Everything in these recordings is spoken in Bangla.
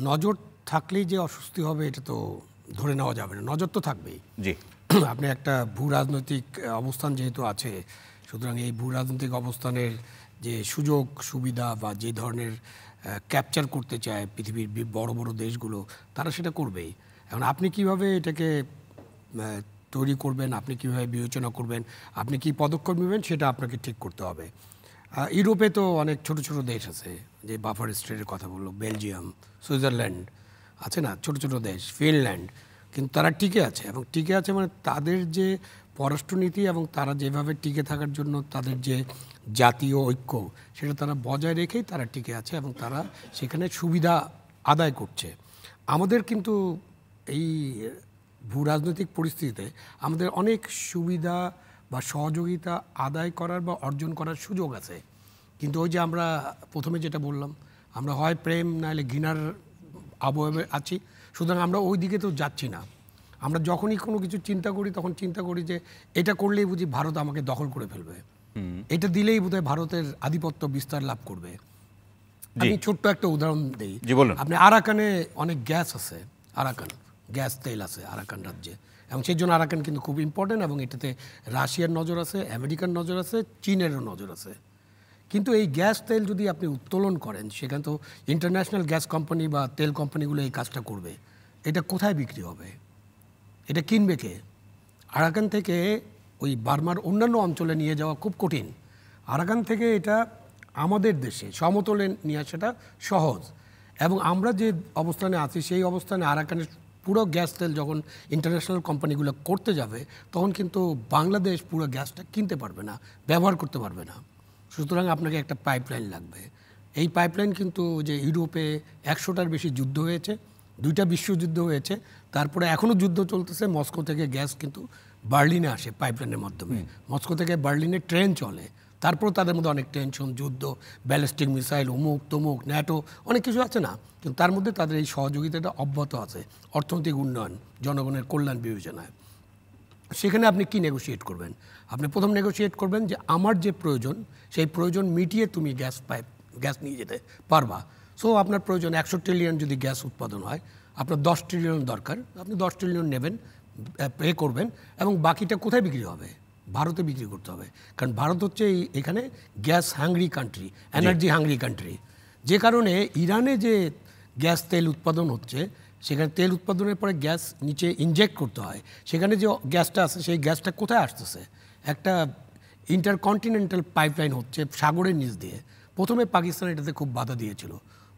নজর থাকলেই যে অস্বস্তি হবে এটা তো ধরে নেওয়া যাবে না, নজর তো থাকবেই। জি, আপনি একটা ভূ রাজনৈতিক অবস্থান যেহেতু আছে, সুতরাং এই ভূ রাজনৈতিক অবস্থানের যে সুযোগ সুবিধা বা যে ধরনের ক্যাপচার করতে চায় পৃথিবীর বড় বড় দেশগুলো, তারা সেটা করবেই। এখন আপনি কিভাবে এটাকে তৈরি করবেন, আপনি কিভাবে বিবেচনা করবেন, আপনি কি পদক্ষেপ নেবেন, সেটা আপনাকে ঠিক করতে হবে। ইউরোপে তো অনেক ছোট ছোট দেশ আছে, যে বাফার স্টেটের কথা বললো, বেলজিয়াম, সুইজারল্যান্ড আছে না, ছোট ছোট দেশ, ফিনল্যান্ড, কিন্তু তারা টিকে আছে। এবং টিকে আছে মানে তাদের যে পররাষ্ট্রনীতি এবং তারা যেভাবে টিকে থাকার জন্য তাদের যে জাতীয় ঐক্য, সেটা তারা বজায় রেখেই তারা টিকে আছে এবং তারা সেখানে সুবিধা আদায় করছে। আমাদের কিন্তু এই ভূ রাজনৈতিক পরিস্থিতিতে আমাদের অনেক সুবিধা বা সহযোগিতা আদায় করার বা অর্জন করার সুযোগ আছে, কিন্তু ওই যে আমরা প্রথমে যেটা বললাম, আমরা হয় প্রেম নাহলে ঘৃণার আবহে আছি। সুতরাং আমরা ওই দিকে তো যাচ্ছি না। আমরা যখনই কোনো কিছু চিন্তা করি তখন চিন্তা করি যে এটা করলেই বুঝি ভারত আমাকে দখল করে ফেলবে, এটা দিলেই বোধহয় ভারতের আধিপত্য বিস্তার লাভ করবে। আমি ছোট্ট একটা উদাহরণ দিই। আপনি আরাকানে অনেক গ্যাস আছে, আরাকান গ্যাস তেল আছে আরাকান রাজ্যে, এবং সেই জন্য আরাকান কিন্তু খুব ইম্পর্টেন্ট, এবং এটাতে রাশিয়ার নজর আছে, আমেরিকার নজর আছে, চীনেরও নজর আছে। কিন্তু এই গ্যাস তেল যদি আপনি উত্তোলন করেন, সেখানে তো ইন্টারন্যাশনাল গ্যাস কোম্পানি বা তেল কোম্পানিগুলো এই কাজটা করবে। এটা কোথায় বিক্রি হবে, এটা কিনবে কে? আরাকান থেকে ওই বার্মার অন্যান্য অঞ্চলে নিয়ে যাওয়া খুব কঠিন। আরাকান থেকে এটা আমাদের দেশে সমতলে নিয়ে আসাটা সহজ। এবং আমরা যে অবস্থানে আছি সেই অবস্থানে আরাকানের পুরো গ্যাস তেল যখন ইন্টারন্যাশনাল কোম্পানিগুলো করতে যাবে, তখন কিন্তু বাংলাদেশ পুরো গ্যাসটা কিনতে পারবে না, ব্যবহার করতে পারবে না। সুতরাং আপনাকে একটা পাইপলাইন লাগবে। এই পাইপলাইন কিন্তু যে ইউরোপে 100টার বেশি যুদ্ধ হয়েছে, 2টা বিশ্বযুদ্ধ হয়েছে, তারপরে এখনও যুদ্ধ চলতেছে। মস্কো থেকে গ্যাস কিন্তু বার্লিনে আসে পাইপলাইনের মাধ্যমে, মস্কো থেকে বার্লিনে ট্রেন চলে। তারপর তাদের মধ্যে অনেক টেনশন, যুদ্ধ, ব্যালিস্টিক মিসাইল, অমুক তমুক, ন্যাটো, অনেক কিছু আছে না, কিন্তু তার মধ্যে তাদের এই সহযোগিতাটা অব্যাহত আছে অর্থনৈতিক উন্নয়ন, জনগণের কল্যাণ বিবেচনায়। সেখানে আপনি কি নেগোশিয়েট করবেন? আপনি প্রথম নেগোশিয়েট করবেন যে আমার যে প্রয়োজন, সেই প্রয়োজন মিটিয়ে তুমি গ্যাস নিয়ে যেতে পারবা। সো আপনার প্রয়োজন 100 ট্রিলিয়ন যদি গ্যাস উৎপাদন হয়, আপনার 10 ট্রিলিয়ন দরকার, আপনি 10 ট্রিলিয়ন নেবেন, পে করবেন, এবং বাকিটা কোথায় বিক্রি হবে? ভারতে বিক্রি করতে হবে। কারণ ভারত হচ্ছে এখানে gas hungry country, energy hungry country. যে কারণে ইরানে যে গ্যাস তেল উৎপাদন হচ্ছে, সেখানে তেল উৎপাদনের পরে গ্যাস নিচে ইনজেক্ট করতে হয়। সেখানে যে গ্যাসটা আছে, সেই গ্যাসটা কোথায় আসতেছে? একটা ইন্টারকন্টিনেন্টাল পাইপলাইন হচ্ছে সাগরের নিচ দিয়ে। প্রথমে পাকিস্তান এটাতে খুব বাধা দিয়েছিল।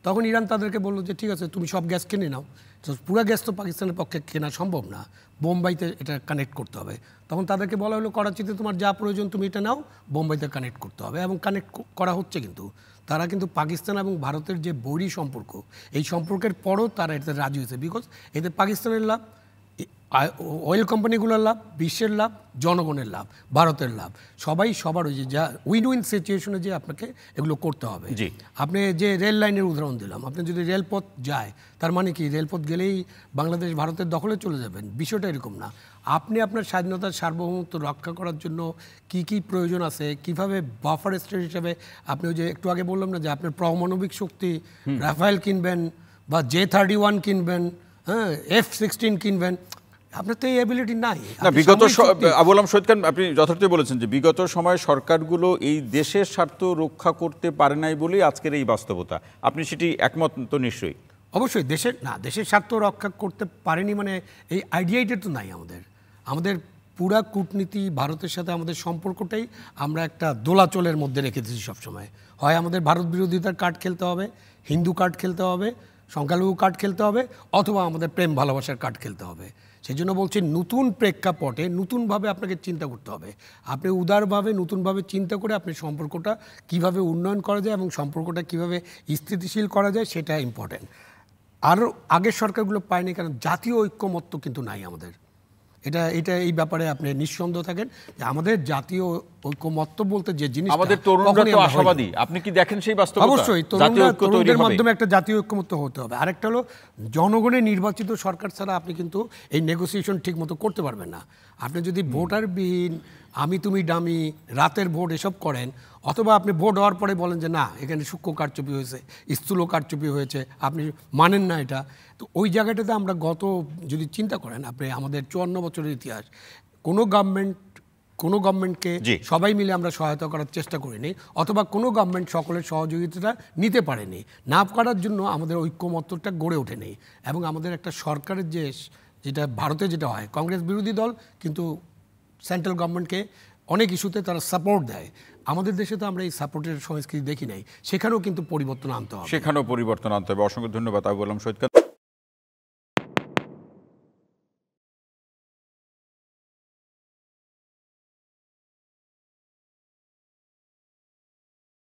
তখন ইরান তাদেরকে বললো যে ঠিক আছে, তুমি সব গ্যাস কিনে নাও। তো পুরো গ্যাস তো পাকিস্তানের পক্ষে কেনা সম্ভব না, বোম্বাইতে এটা কানেক্ট করতে হবে। তখন তাদেরকে বলা হলো করাচিতে তোমার যা প্রয়োজন তুমি এটা নাও, বোম্বাইতে কানেক্ট করতে হবে, এবং কানেক্ট করা হচ্ছে। কিন্তু তারা কিন্তু পাকিস্তান এবং ভারতের যে বৈরী সম্পর্ক, এই সম্পর্কের পরও তারা এতে রাজি হয়েছে, বিকজ এতে পাকিস্তানের লাভ, অয়েল কোম্পানিগুলোর লাভ, বিশ্বের লাভ, জনগণের লাভ, ভারতের লাভ, সবাই সবার ওই যে যা উইন উইন সিচুয়েশনে যে আপনাকে এগুলো করতে হবে। আপনি যে রেল লাইনের উদাহরণ দিলাম, আপনি যদি রেলপথ যায়, তার মানে কি রেলপথ গেলেই বাংলাদেশ ভারতের দখলে চলে যাবেন? বিষয়টা এরকম না। আপনি আপনার স্বাধীনতার সার্বভৌমত্ব রক্ষা করার জন্য কি কি প্রয়োজন আছে, কিভাবে বাফার স্টেট হিসেবে, আপনি ওই যে একটু আগে বললাম না যে আপনার পারমাণবিক শক্তি, রাফায়েল কিনবেন বা J-31 কিনবেন, হ্যাঁ, F-16 কিনবেন, আপনার তো এই অ্যাবিলিটি নাই। না, বিগত আবুল আলম শহীদ খান, আপনি যথার্থই বলেছেন যে বিগত সময়ে সরকারগুলো এই দেশের স্বার্থ রক্ষা করতে পারে নাই বলেই আজকের এই বাস্তবতা। আপনি সেটি একমত তো নিশ্চয়ই? অবশ্যই। দেশের স্বার্থ রক্ষা করতে পারেনি মানে এই আইডিয়াটা তো নাই আমাদের। আমাদের পুরা কূটনীতি, ভারতের সাথে আমাদের সম্পর্কটাই আমরা একটা দোলাচলের মধ্যে রেখে দিয়েছি সবসময়। হয় আমাদের ভারত বিরোধিতার কার্ড খেলতে হবে, হিন্দু কার্ড খেলতে হবে, সংখ্যালঘু কার্ড খেলতে হবে, অথবা আমাদের প্রেম ভালোবাসার কার্ড খেলতে হবে। সেই জন্য বলছি, নতুন প্রেক্ষাপটে নতুনভাবে আপনাকে চিন্তা করতে হবে। আপনি উদারভাবে নতুনভাবে চিন্তা করে আপনি সম্পর্কটা কিভাবে উন্নয়ন করা যায় এবং সম্পর্কটা কিভাবে স্থিতিশীল করা যায়, সেটা ইম্পর্টেন্ট। আরও আগের সরকারগুলো পায়নি, কারণ জাতীয় ঐক্যমত্য কিন্তু নাই আমাদের। এটা এই ব্যাপারে আপনি নিঃসন্দেহ থাকেন যে আমাদের জাতীয় ঐক্যমত্য বলতে যে জিনিস, আমাদের তরুণরা তো আশাবাদী। আপনি কি দেখেন সেই বাস্তবতা? অবশ্যই তরুণদের মাধ্যমে একটা জাতীয় ঐক্যমত্য হতে হবে। আরেকটা হলো, জনগণের নির্বাচিত সরকার ছাড়া আপনি কিন্তু এই নেগোসিয়েশন ঠিক মতো করতে পারবেন না। আপনি যদি ভোটারবিহীন, আমি তুমি ডামি, রাতের ভোট এসব করেন, অথবা আপনি ভোট হওয়ার পরে বলেন যে না এখানে সূক্ষ্ম কারচুপি হয়েছে, স্থূল কারচুপি হয়েছে, আপনি মানেন না এটা। তো ওই জায়গাটাতে আমরা গত যদি চিন্তা করেন আপনি আমাদের 54 বছরের ইতিহাস, কোনো গভর্নমেন্টকে সবাই মিলে আমরা সহায়তা করার চেষ্টা করিনি, অথবা কোনো গভর্নমেন্ট সকলের সহযোগিতাটা নিতে পারেনি। না করার জন্য আমাদের ঐক্যমত্যটা গড়ে ওঠেনি। এবং আমাদের একটা সরকারের যেটা ভারতে যেটা হয়, কংগ্রেস বিরোধী দল কিন্তু সেন্ট্রাল গভর্নমেন্টকে অনেক ইস্যুতে তারা সাপোর্ট দেয়। আমাদের দেশে তো আমরা এই সাপোর্টের সংস্কৃতি দেখি নাই, সেখানেও কিন্তু পরিবর্তন আনতে হবে। অসংখ্য ধন্যবাদ আবু আলম শহীদ খান।